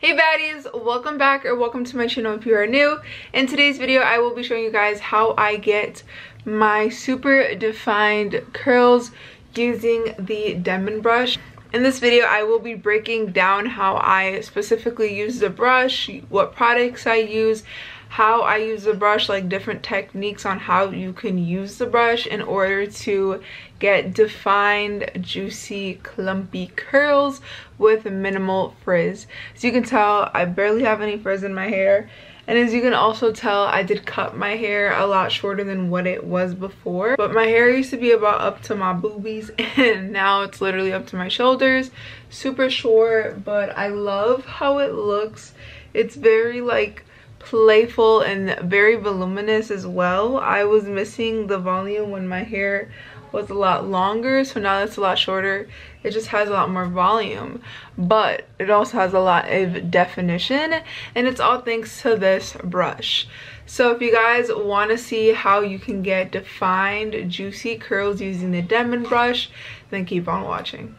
Hey baddies, welcome back or welcome to my channel if you are new. In today's video I will be showing you guys how I get my super defined curls using the Denman brush. In this video I will be breaking down how I specifically use the brush, what products I use, how I use the brush, like different techniques on how you can use the brush in order to get defined, juicy, clumpy curls with minimal frizz. As you can tell, I barely have any frizz in my hair. And as you can also tell, I did cut my hair a lot shorter than what it was before. But my hair used to be about up to my boobies and now it's literally up to my shoulders. Super short, but I love how it looks. It's very like playful and very voluminous as well. I was missing the volume when my hair was a lot longer, so now that's a lot shorter. It just has a lot more volume, but it also has a lot of definition, and it's all thanks to this brush. So if you guys want to see how you can get defined juicy curls using the Denman brush, then keep on watching.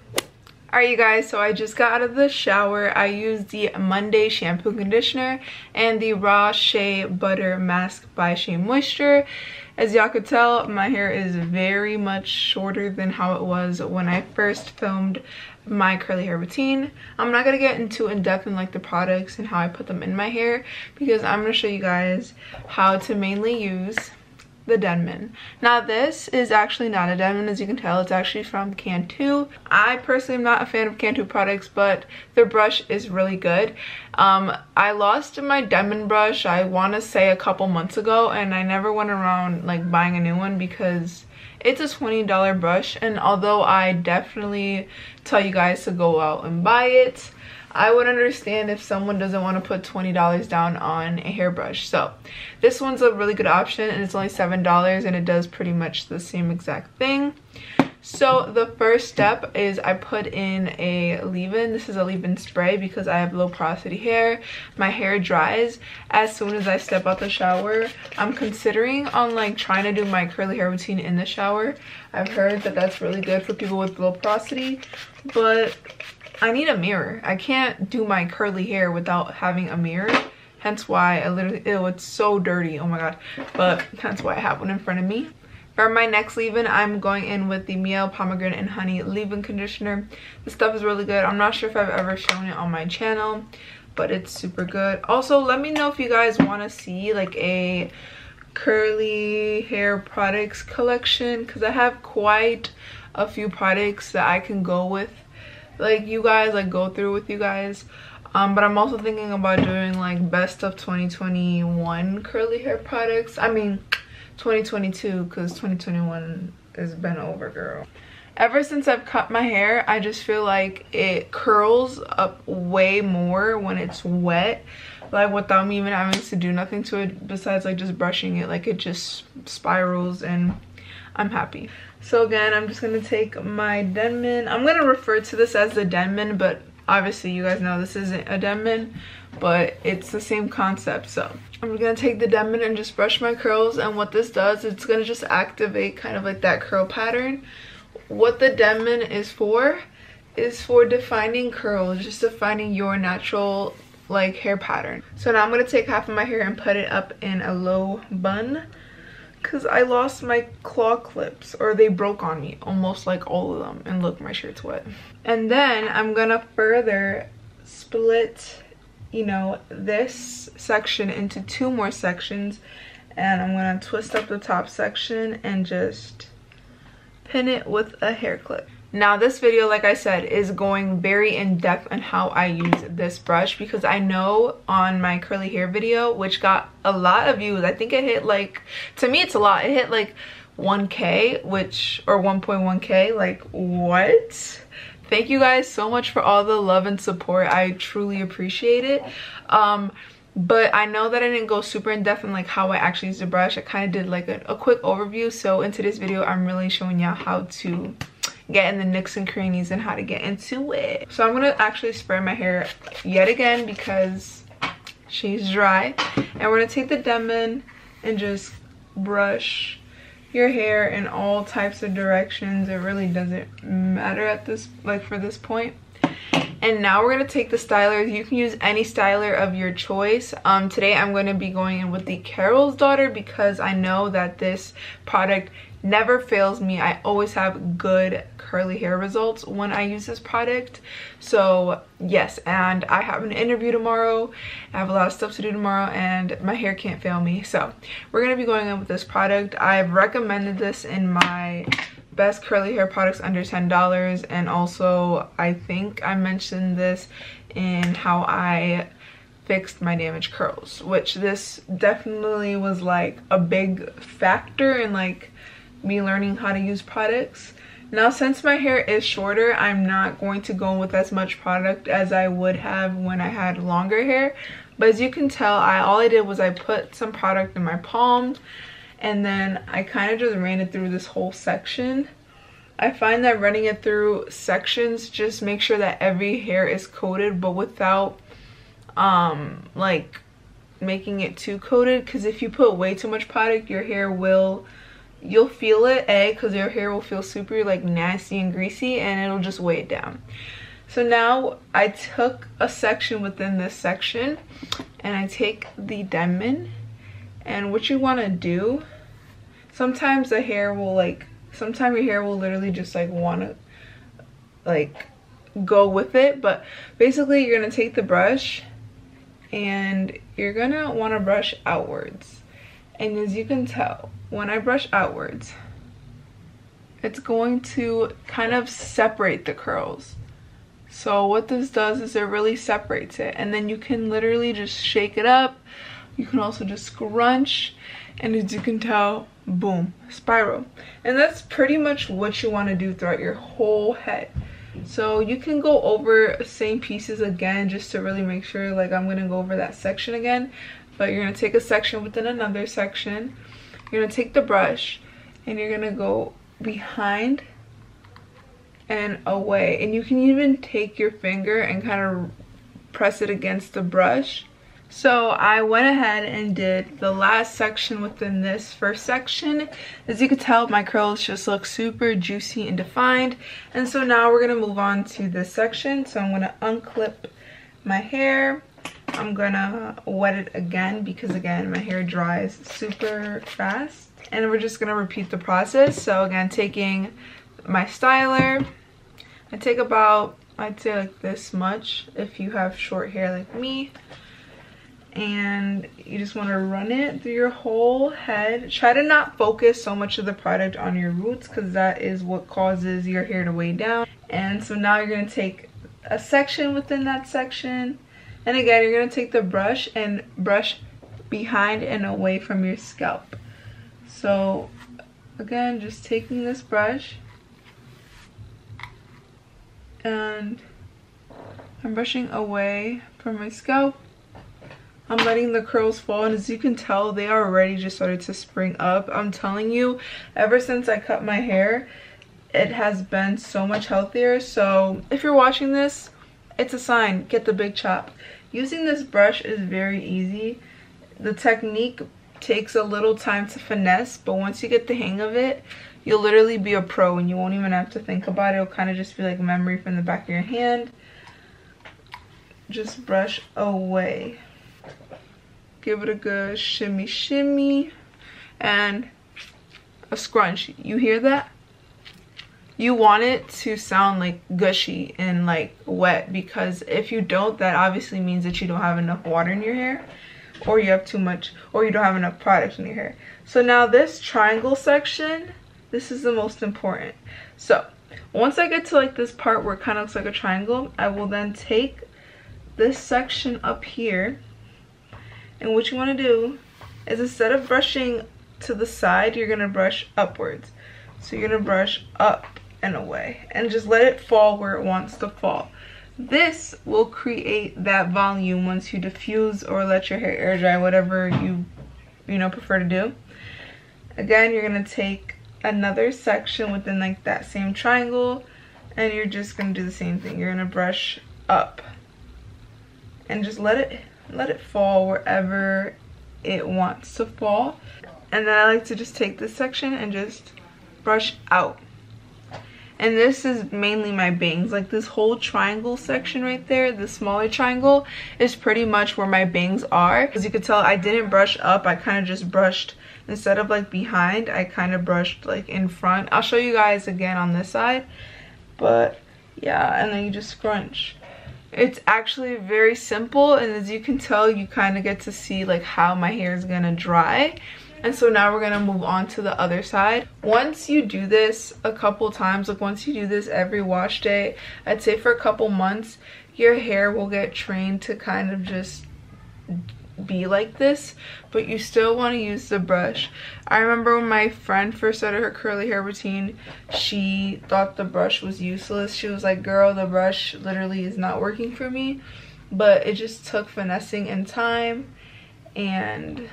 Alright you guys, so I just got out of the shower. I used the Monday shampoo and conditioner and the Raw Shea Butter Mask by Shea Moisture. As y'all could tell, my hair is very much shorter than how it was when I first filmed my curly hair routine. I'm not going to get into in-depth in like the products and how I put them in my hair because I'm going to show you guys how to mainly use the Denman. Now this is actually not a Denman, as you can tell. It's actually from Cantu. I personally am not a fan of Cantu products, but the brush is really good. I lost my Denman brush, I want to say a couple months ago, and I never went around like buying a new one because it's a $20 brush, and although I definitely tell you guys to go out and buy it, I would understand if someone doesn't want to put $20 down on a hairbrush. So this one's a really good option, and it's only $7, and it does pretty much the same exact thing. So the first step is I put in a leave-in. This is a leave-in spray because I have low porosity hair. My hair dries as soon as I step out the shower. I'm considering on like trying to do my curly hair routine in the shower. I've heard that that's really good for people with low porosity, but I need a mirror. I can't do my curly hair without having a mirror. Hence why I literally, ew, it's so dirty, oh my god. But hence why I have one in front of me. For my next leave-in, I'm going in with the Miel Pomegranate and Honey leave-in conditioner. This stuff is really good. I'm not sure if I've ever shown it on my channel, but it's super good. Also, let me know if you guys want to see like a curly hair products collection, because I have quite a few products that I can go with, like you guys, like go through with you guys. But I'm also thinking about doing like best of 2021 curly hair products. I mean 2022, because 2021 has been over, girl. Ever since I've cut my hair, I just feel like it curls up way more when it's wet, like without me even having to do nothing to it besides like just brushing it. Like it just spirals and I'm happy. So again, I'm just going to take my Denman. I'm going to refer to this as the Denman, but obviously you guys know this isn't a Denman, but it's the same concept. So I'm going to take the Denman and just brush my curls, and what this does, it's going to just activate kind of like that curl pattern. What the Denman is for defining curls, just defining your natural like hair pattern. So now I'm going to take half of my hair and put it up in a low bun, because I lost my claw clips, or they broke on me, almost like all of them. And look, my shirt's wet. And then I'm gonna further split, you know, this section into two more sections, and I'm gonna twist up the top section and just pin it with a hair clip. Now this video, like I said, is going very in-depth on how I use this brush, because I know on my curly hair video, which got a lot of views, I think it hit like, to me it's a lot, it hit like 1K, which, or 1.1K, like what? Thank you guys so much for all the love and support. I truly appreciate it. But I know that I didn't go super in-depth in like how I actually use the brush. I kind of did like a quick overview. So in today's video, I'm really showing y'all how to get in the nooks and crannies and how to get into it. So I'm gonna actually spray my hair yet again because she's dry, and we're gonna take the Denman and just brush your hair in all types of directions. It really doesn't matter at this, like for this point. And now we're going to take the styler. You can use any styler of your choice. Today I'm going to be going in with the Carol's Daughter because I know that this product never fails me. I always have good curly hair results when I use this product. So yes, and I have an interview tomorrow. I have a lot of stuff to do tomorrow and my hair can't fail me. So we're going to be going in with this product. I've recommended this in my best curly hair products under $10, and also I think I mentioned this in how I fixed my damaged curls, which this definitely was like a big factor in like me learning how to use products. Now since my hair is shorter, I'm not going to go with as much product as I would have when I had longer hair, but as you can tell, all I did was I put some product in my palms and then I kind of just ran it through this whole section. I find that running it through sections just make sure that every hair is coated, but without like making it too coated, because if you put way too much product, your hair you'll feel it, because your hair will feel super like nasty and greasy and it'll just weigh it down. So now I took a section within this section and I take the Denman, and what you want to do, sometimes your hair will literally just like want to like go with it, but basically you're going to take the brush and you're going to want to brush outwards. And as you can tell, when I brush outwards, it's going to kind of separate the curls. So what this does is it really separates it, and then you can literally just shake it up. You can also just scrunch, and as you can tell, boom, spiral. And that's pretty much what you want to do throughout your whole head. So you can go over same pieces again just to really make sure, like I'm going to go over that section again, but you're going to take a section within another section. You're going to take the brush and you're going to go behind and away, and you can even take your finger and kind of press it against the brush. So I went ahead and did the last section within this first section. As you can tell, my curls just look super juicy and defined. And so now we're going to move on to this section. So I'm going to unclip my hair. I'm going to wet it again because again, my hair dries super fast. And we're just going to repeat the process. So again, taking my styler, I take about, I'd say like this much if you have short hair like me. And you just want to run it through your whole head. Try to not focus so much of the product on your roots because that is what causes your hair to weigh down. And so now you're going to take a section within that section, and again you're going to take the brush and brush behind and away from your scalp. So again, just taking this brush and I'm brushing away from my scalp. I'm letting the curls fall, and as you can tell, they already just started to spring up. I'm telling you, ever since I cut my hair, it has been so much healthier. So if you're watching this, it's a sign. Get the big chop. Using this brush is very easy. The technique takes a little time to finesse, but once you get the hang of it, you'll literally be a pro and you won't even have to think about it. It'll kind of just be like memory from the back of your hand. Just brush away. Give it a good shimmy shimmy and a scrunch. You hear that? You want it to sound like gushy and like wet, because if you don't, that obviously means that you don't have enough water in your hair, or you have too much, or you don't have enough product in your hair. So now this triangle section, this is the most important. So once I get to like this part where it kind of looks like a triangle, I will then take this section up here. And what you want to do is, instead of brushing to the side, you're going to brush upwards. So you're going to brush up and away and just let it fall where it wants to fall. This will create that volume once you diffuse or let your hair air dry, whatever you prefer to do. Again, you're going to take another section within like that same triangle, and you're just going to do the same thing. You're going to brush up and just let it fall wherever it wants to fall. And then I like to just take this section and just brush out. and this is mainly my bangs. Like this whole triangle section right there, the smaller triangle, is pretty much where my bangs are. As you can tell, I didn't brush up. I kind of just brushed, instead of like behind, I kind of brushed like in front. I'll show you guys again on this side, but yeah, and then you just scrunch. It's actually very simple, and as you can tell, you kind of get to see like how my hair is gonna dry. And so now we're gonna move on to the other side. Once you do this a couple times, like once you do this every wash day, I'd say for a couple months, your hair will get trained to kind of just be like this, but you still want to use the brush. I remember when my friend first started her curly hair routine, she thought the brush was useless. She was like, girl, the brush literally is not working for me. But it just took finessing and time, and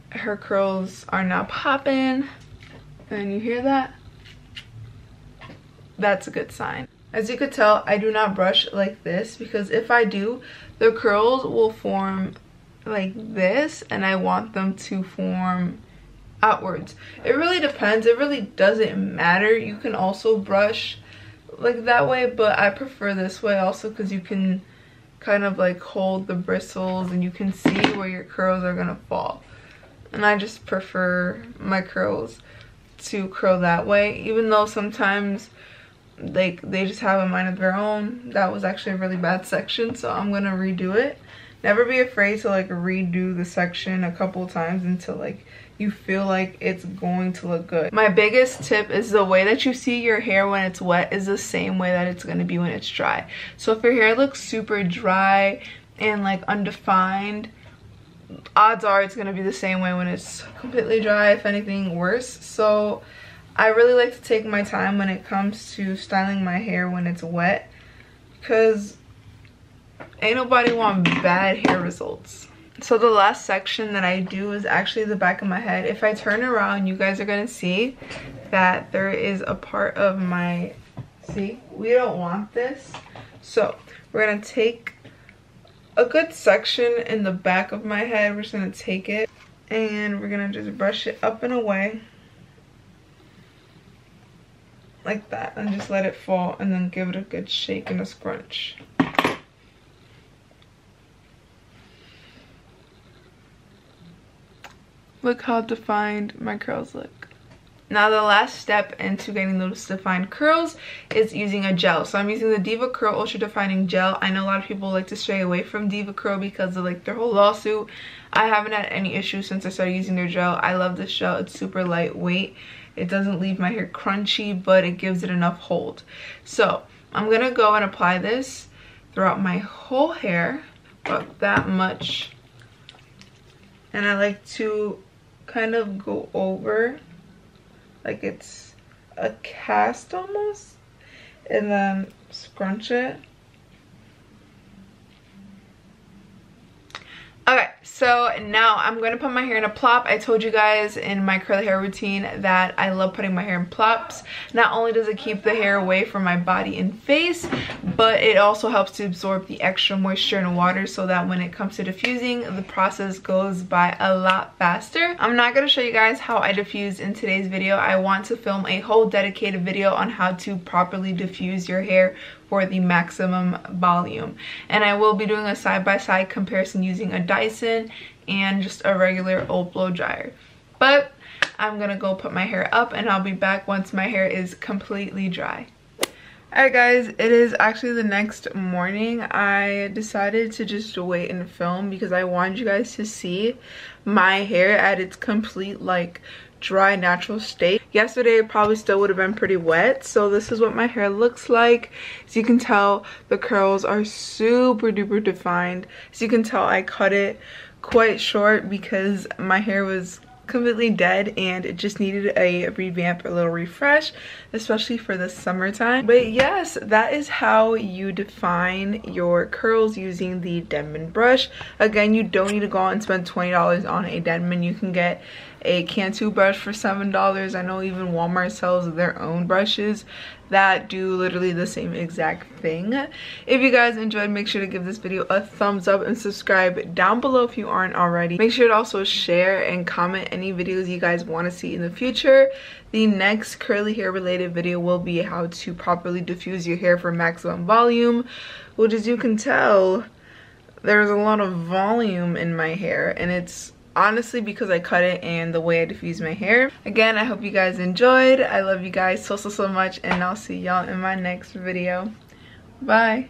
her curls are now popping. And you hear that? That's a good sign. As you could tell, I do not brush like this, because if I do, the curls will form like this, and I want them to form outwards. It really depends. It really doesn't matter. You can also brush like that way, but I prefer this way also because you can kind of like hold the bristles and you can see where your curls are gonna fall. And I just prefer my curls to curl that way, even though sometimes like they just have a mind of their own. That was actually a really bad section, so I'm gonna redo it. Never be afraid to like redo the section a couple times until like you feel like it's going to look good. My biggest tip is the way that you see your hair when it's wet is the same way that it's gonna be when it's dry. So if your hair looks super dry and like undefined, odds are it's gonna be the same way when it's completely dry, if anything worse. So I really like to take my time when it comes to styling my hair when it's wet, because ain't nobody want bad hair results. So the last section that I do is actually the back of my head. If I turn around, you guys are gonna see that there is a part of my, see, we don't want this. So we're gonna take a good section in the back of my head. We're just gonna take it and we're gonna just brush it up and away like that, and just let it fall, and then give it a good shake and a scrunch. Look how defined my curls look. Now the last step into getting those defined curls is using a gel. So I'm using the Diva Curl Ultra Defining Gel. I know a lot of people like to stray away from Diva Curl because of like their whole lawsuit. I haven't had any issues since I started using their gel. I love this gel. It's super lightweight. It doesn't leave my hair crunchy, but it gives it enough hold. So I'm gonna go and apply this throughout my whole hair, about that much. And I like to kind of go over like it's a cast almost, and then scrunch it. Okay, so now I'm going to put my hair in a plop. I told you guys in my curly hair routine that I love putting my hair in plops. Not only does it keep the hair away from my body and face, but it also helps to absorb the extra moisture and water, so that when it comes to diffusing, the process goes by a lot faster. I'm not going to show you guys how I diffuse in today's video. I want to film a whole dedicated video on how to properly diffuse your hair for the maximum volume, and I will be doing a side-by-side comparison using a Dyson and just a regular old blow dryer. But I'm gonna go put my hair up, and I'll be back once my hair is completely dry. Alright guys, it is actually the next morning. I decided to just wait and film because I wanted you guys to see my hair at its complete like dry natural state. Yesterday it probably still would have been pretty wet, so this is what my hair looks like. As you can tell, the curls are super duper defined. As you can tell, I cut it quite short because my hair was completely dead and it just needed a revamp, a little refresh, especially for the summertime. But yes, that is how you define your curls using the Denman brush. Again, you don't need to go out and spend $20 on a Denman. You can get a Cantu brush for $7. I know even Walmart sells their own brushes that do literally the same exact thing. If you guys enjoyed, make sure to give this video a thumbs up and subscribe down below if you aren't already. Make sure to also share and comment any videos you guys want to see in the future. The next curly hair related video will be how to properly diffuse your hair for maximum volume, which, as you can tell, there's a lot of volume in my hair, and it's honestly because I cut it and the way I diffuse my hair. Again, I hope you guys enjoyed. I love you guys so much, and I'll see y'all in my next video. Bye.